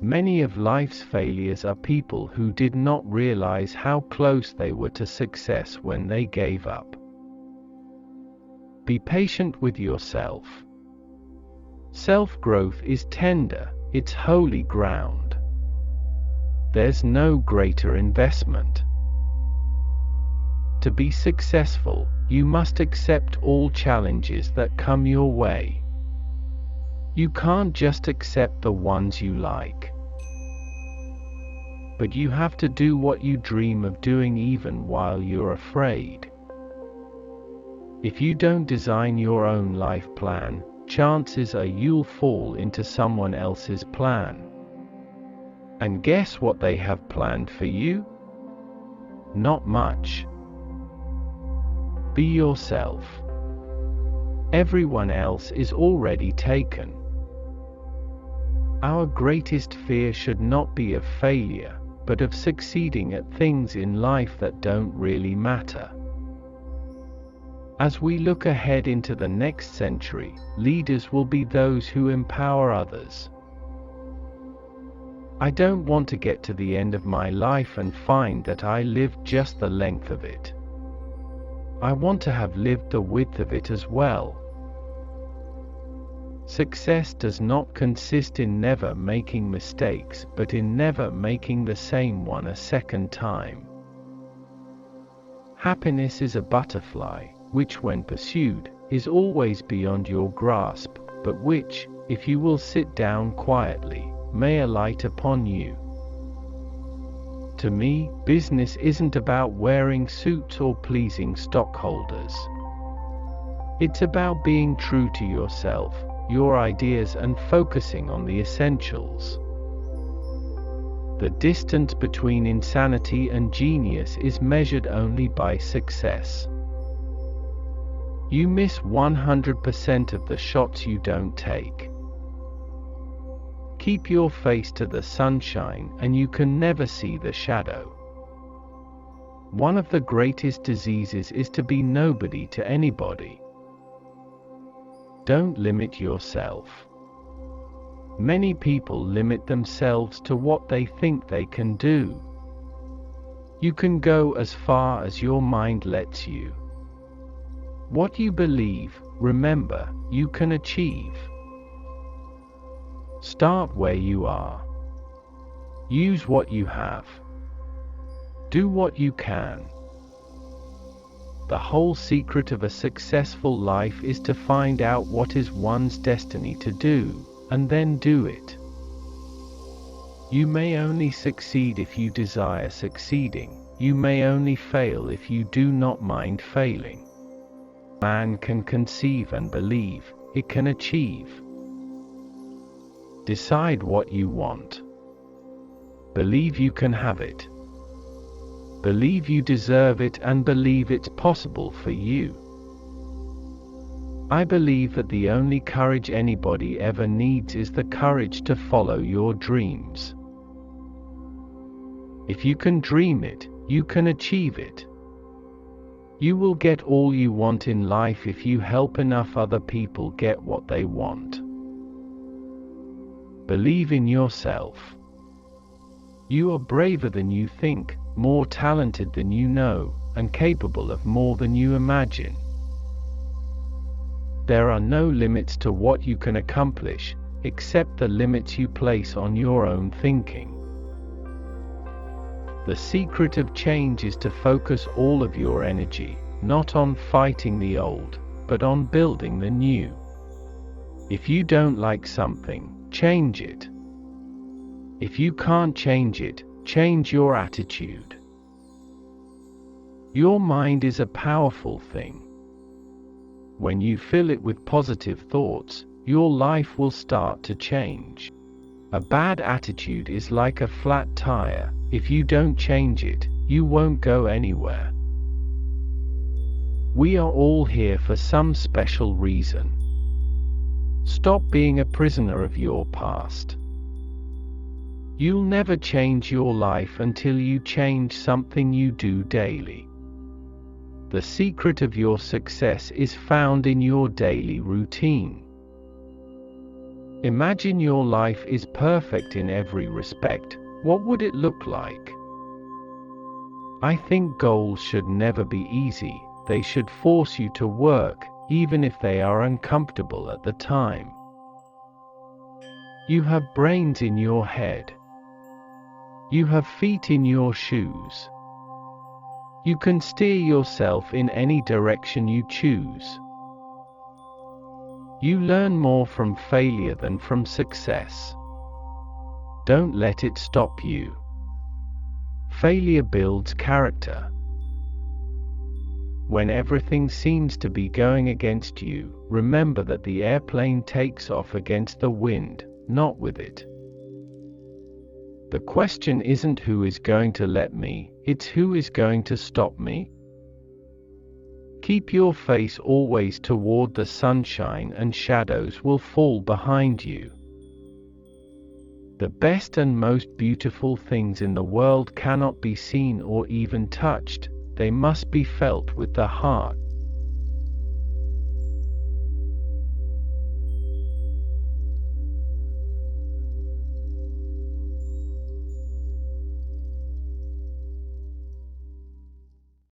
Many of life's failures are people who did not realize how close they were to success when they gave up. Be patient with yourself. Self-growth is tender, it's holy ground. There's no greater investment. To be successful, you must accept all challenges that come your way. You can't just accept the ones you like. But you have to do what you dream of doing even while you're afraid. If you don't design your own life plan, chances are you'll fall into someone else's plan. And guess what they have planned for you? Not much. Be yourself. Everyone else is already taken. Our greatest fear should not be of failure, but of succeeding at things in life that don't really matter. As we look ahead into the next century, leaders will be those who empower others. I don't want to get to the end of my life and find that I lived just the length of it. I want to have lived the width of it as well. Success does not consist in never making mistakes, but in never making the same one a second time. Happiness is a butterfly, which when pursued, is always beyond your grasp, but which, if you will sit down quietly, may alight upon you. To me, business isn't about wearing suits or pleasing stockholders. It's about being true to yourself, your ideas, and focusing on the essentials. The distance between insanity and genius is measured only by success. You miss 100% of the shots you don't take. Keep your face to the sunshine and you can never see the shadow. One of the greatest diseases is to be nobody to anybody. Don't limit yourself. Many people limit themselves to what they think they can do. You can go as far as your mind lets you. What you believe, remember, you can achieve. Start where you are. Use what you have. Do what you can. The whole secret of a successful life is to find out what is one's destiny to do, and then do it. You may only succeed if you desire succeeding. You may only fail if you do not mind failing. Man can conceive and believe, it can achieve. Decide what you want. Believe you can have it. Believe you deserve it and believe it's possible for you. I believe that the only courage anybody ever needs is the courage to follow your dreams. If you can dream it, you can achieve it. You will get all you want in life if you help enough other people get what they want. Believe in yourself. You are braver than you think, more talented than you know, and capable of more than you imagine. There are no limits to what you can accomplish, except the limits you place on your own thinking. The secret of change is to focus all of your energy, not on fighting the old, but on building the new. If you don't like something, change it. If you can't change it, change your attitude. Your mind is a powerful thing. When you fill it with positive thoughts, your life will start to change. A bad attitude is like a flat tire. If you don't change it, you won't go anywhere. We are all here for some special reason. Stop being a prisoner of your past. You'll never change your life until you change something you do daily. The secret of your success is found in your daily routine. Imagine your life is perfect in every respect. What would it look like? I think goals should never be easy. They should force you to work, even if they are uncomfortable at the time. You have brains in your head. You have feet in your shoes. You can steer yourself in any direction you choose. You learn more from failure than from success. Don't let it stop you. Failure builds character. When everything seems to be going against you, remember that the airplane takes off against the wind, not with it. The question isn't who is going to let me, it's who is going to stop me. Keep your face always toward the sunshine and shadows will fall behind you. The best and most beautiful things in the world cannot be seen or even touched, they must be felt with the heart.